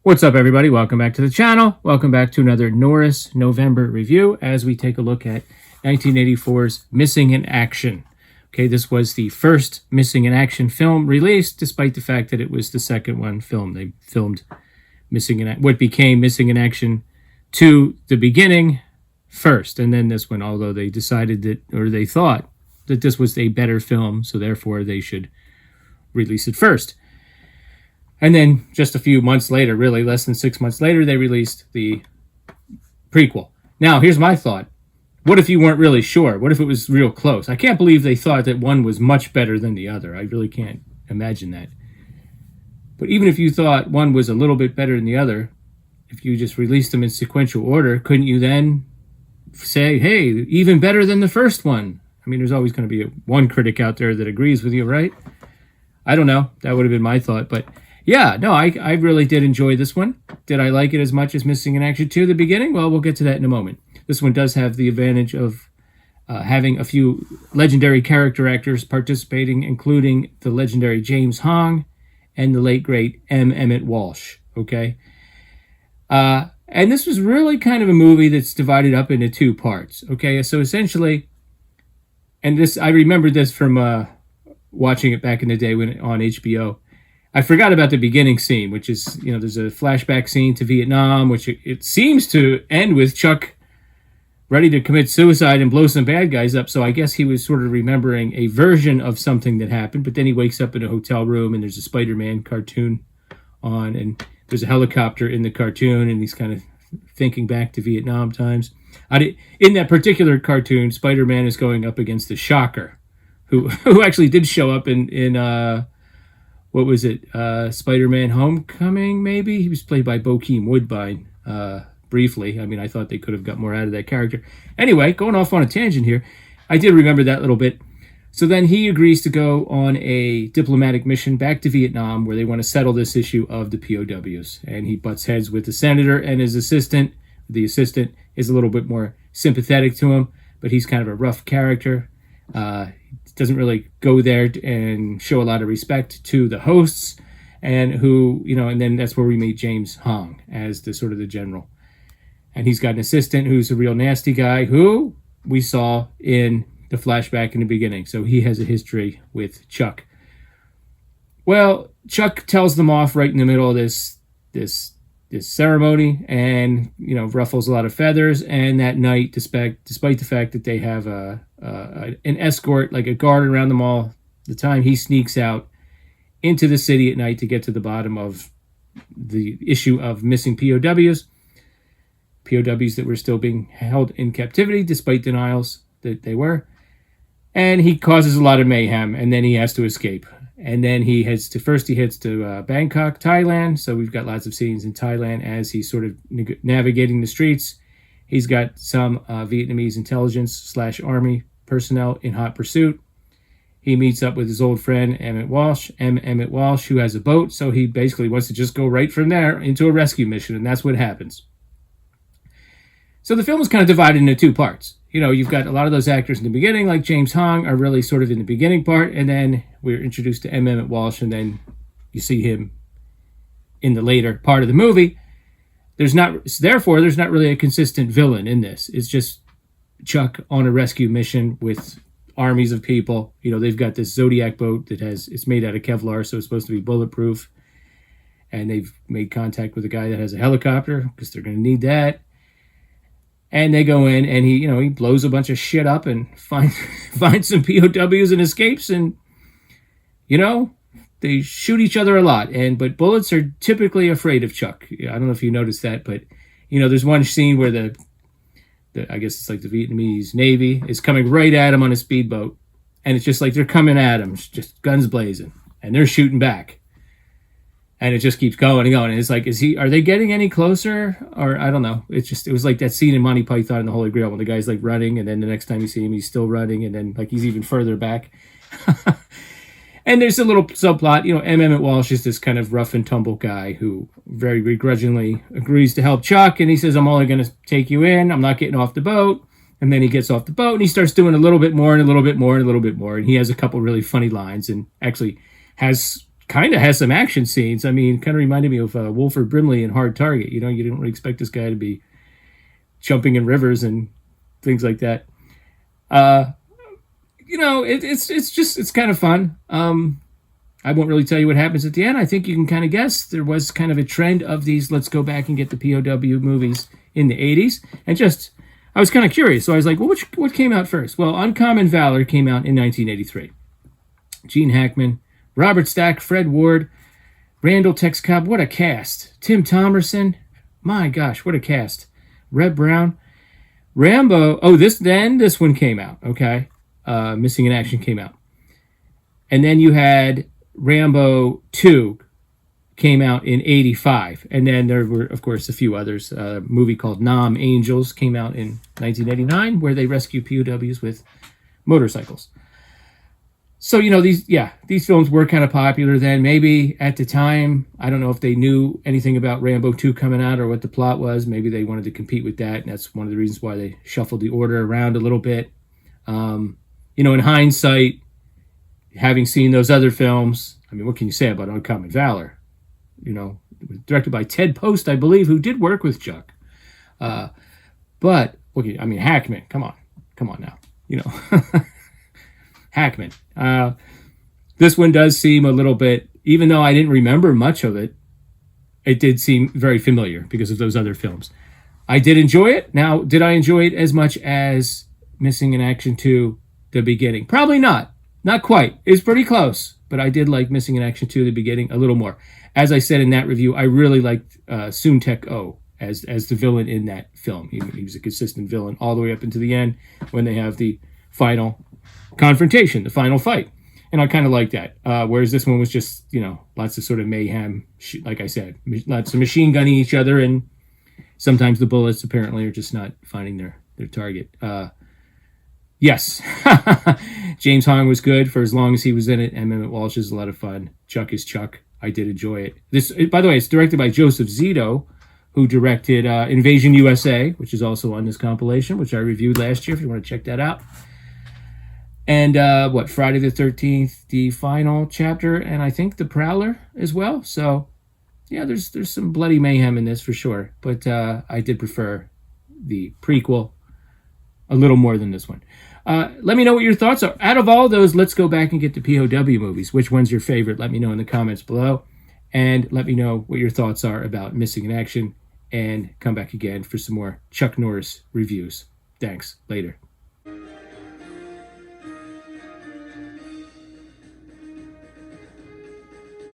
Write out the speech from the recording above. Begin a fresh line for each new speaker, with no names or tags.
What's up, everybody? Welcome back to the channel. Welcome back to another Norris November review as we take a look at 1984's Missing in Action. Okay, this was the first Missing in Action film released, despite the fact that it was the second one filmed. They filmed what became Missing in Action to the beginning first, and then this one, although they decided that, or they thought that this was a better film, so therefore they should release it first. And then just a few months later, really less than 6 months later, they released the prequel. Now, here's my thought. What if you weren't really sure? What if it was real close? I can't believe they thought that one was much better than the other. I really can't imagine that. But even if you thought one was a little bit better than the other, if you just released them in sequential order, couldn't you then say, hey, even better than the first one? I mean, there's always going to be one critic out there that agrees with you, right? I don't know. That would have been my thought, but yeah, no, I really did enjoy this one. Did I like it as much as Missing in Action 2 at the beginning? Well, we'll get to that in a moment. This one does have the advantage of having a few legendary character actors participating, including the legendary James Hong and the late, great M. Emmett Walsh, okay? And this was really kind of a movie that's divided up into two parts, okay? So essentially, and this, I remember this from watching it back in the day when on HBO. I forgot about the beginning scene, which is, there's a flashback scene to Vietnam, which it seems to end with Chuck ready to commit suicide and blow some bad guys up. So I guess he was sort of remembering a version of something that happened, but then he wakes up in a hotel room and there's a Spider-Man cartoon on and there's a helicopter in the cartoon and he's kind of thinking back to Vietnam times. In that particular cartoon, Spider-Man is going up against the Shocker, who actually did show up in what was it? Spider-Man Homecoming, maybe? He was played by Bokeem Woodbine briefly. I mean, I thought they could have got more out of that character. Anyway, going off on a tangent here, I did remember that little bit. So then he agrees to go on a diplomatic mission back to Vietnam where they want to settle this issue of the POWs. And he butts heads with the senator and his assistant. The assistant is a little bit more sympathetic to him, but he's kind of a rough character. Doesn't really go there and show a lot of respect to the hosts and and then that's where we meet James Hong as the sort of the general. And he's got an assistant who's a real nasty guy who we saw in the flashback in the beginning. So he has a history with Chuck. Well, Chuck tells them off right in the middle of this ceremony and, ruffles a lot of feathers. And that night, despite the fact that they have an escort, like a guard around them all the time, he sneaks out into the city at night to get to the bottom of the issue of missing POWs that were still being held in captivity, despite denials that they were. And he causes a lot of mayhem, and then he has to escape. And then he heads to Bangkok, Thailand. So we've got lots of scenes in Thailand as he's sort of navigating the streets. He's got some Vietnamese intelligence / army personnel in hot pursuit. He meets up with his old friend, M. Emmett Walsh, who has a boat. So he basically wants to just go right from there into a rescue mission. And that's what happens. So the film is kind of divided into two parts. You've got a lot of those actors in the beginning, like James Hong, are really sort of in the beginning part, and then we're introduced to M. Emmett Walsh, and then you see him in the later part of the movie. There's not really a consistent villain in this. It's just Chuck on a rescue mission with armies of people. They've got this Zodiac boat it's made out of Kevlar, so it's supposed to be bulletproof, and they've made contact with a guy that has a helicopter because they're going to need that. And they go in and he blows a bunch of shit up and finds some POWs and escapes and, they shoot each other a lot. But bullets are typically afraid of Chuck. I don't know if you noticed that, but, there's one scene where I guess it's like the Vietnamese Navy is coming right at him on a speedboat. And it's just like they're coming at him, just guns blazing. And they're shooting back. And it just keeps going and going. And it's like, are they getting any closer? Or I don't know. It was like that scene in Monty Python and the Holy Grail when the guy's like running and then the next time you see him, he's still running and then like he's even further back. And there's a little subplot, M. Emmett Walsh is this kind of rough and tumble guy who very begrudgingly agrees to help Chuck. And he says, I'm only going to take you in. I'm not getting off the boat. And then he gets off the boat and he starts doing a little bit more and a little bit more and a little bit more. And he has a couple really funny lines and actually has kind of has some action scenes. I mean, kind of reminded me of Wolford Brimley in Hard Target. You know, you didn't really expect this guy to be jumping in rivers and things like that. You know, it's kind of fun. I won't really tell you what happens at the end. I think you can kind of guess. There was kind of a trend of these let's go back and get the POW movies in the 80s. And just, I was kind of curious. So I was like, well, what came out first? Well, Uncommon Valor came out in 1983. Gene Hackman, Robert Stack, Fred Ward, Randall Tex Cobb. What a cast. Tim Thomerson. My gosh, what a cast. Reb Brown. Rambo. Oh, this one came out. Okay. Missing in Action came out. And then you had Rambo 2 came out in 85. And then there were, of course, a few others. A movie called Nam Angels came out in 1989 where they rescue POWs with motorcycles. So, you know, these films were kind of popular then. Maybe at the time, I don't know if they knew anything about Rambo 2 coming out or what the plot was. Maybe they wanted to compete with that. And that's one of the reasons why they shuffled the order around a little bit. You know, in hindsight, having seen those other films, I mean, what can you say about Uncommon Valor? You know, it was directed by Ted Post, I believe, who did work with Chuck. But, okay, I mean, Hackman, come on now, you know. Hackman. This one does seem a little bit, even though I didn't remember much of it, it did seem very familiar because of those other films. I did enjoy it. Now, did I enjoy it as much as Missing in Action 2, the beginning? Probably not. Not quite. It's pretty close, but I did like Missing in Action 2, the beginning, a little more. As I said in that review, I really liked Soontek O as the villain in that film. He was a consistent villain all the way up into the end when they have the final confrontation, the final fight. And I kind of like that. Whereas this one was just, you know, lots of sort of mayhem, like I said, lots of machine gunning each other, and sometimes the bullets apparently are just not finding their target. Yes, James Hong was good for as long as he was in it, and Mehmet Walsh is a lot of fun. Chuck is Chuck. I did enjoy it. By the way, it's directed by Joseph Zito, who directed Invasion USA, which is also on this compilation, which I reviewed last year if you want to check that out. And Friday the 13th, the final chapter, and I think The Prowler as well. So, yeah, there's some bloody mayhem in this for sure. But I did prefer the prequel a little more than this one. Let me know what your thoughts are. Out of all those, let's go back and get the POW movies. Which one's your favorite? Let me know in the comments below. And let me know what your thoughts are about Missing in Action. And come back again for some more Chuck Norris reviews. Thanks. Later.